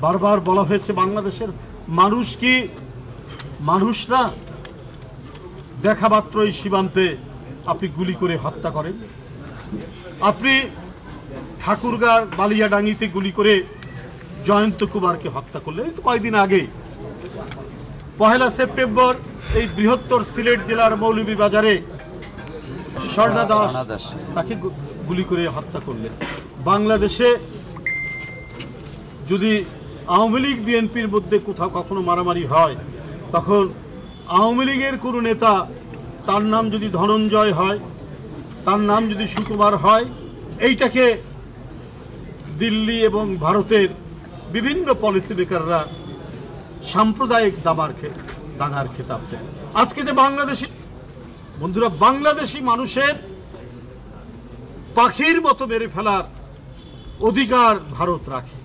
বারবার বলা হয়েছে বাংলাদেশের মানুষরা দেখা মাত্রই সীমান্তে আপনি গুলি করে হত্যা করেন, আপনি ঠাকুরগাঁর বালিয়াডাঙ্গিতে গুলি করে জয়ন্ত কুমারকে হত্যা করলেন। কয়েকদিন আগে 1 সেপ্টেম্বর এই বৃহত্তর সিলেট জেলার মৌলভীবাজারে স্বর্ণা দাস তাকে গুলি করে হত্যা করলেন। বাংলাদেশে যদি আওয়ামী লীগ বিএনপির মধ্যে কোথাও কখনো মারামারি হয়, তখন আওয়ামী লীগের কোনো নেতা, তার নাম যদি ধনঞ্জয় হয়, তার নাম যদি সুকুমার হয়, এইটাকে দিল্লি এবং ভারতের বিভিন্ন পলিসি মেকাররা সাম্প্রদায়িক দাঙ্গার খেতাব দেন। আজকে যে বন্ধুরা বাংলাদেশি মানুষের পাখির মতো মেরে ফেলার অধিকার ভারত রাখে।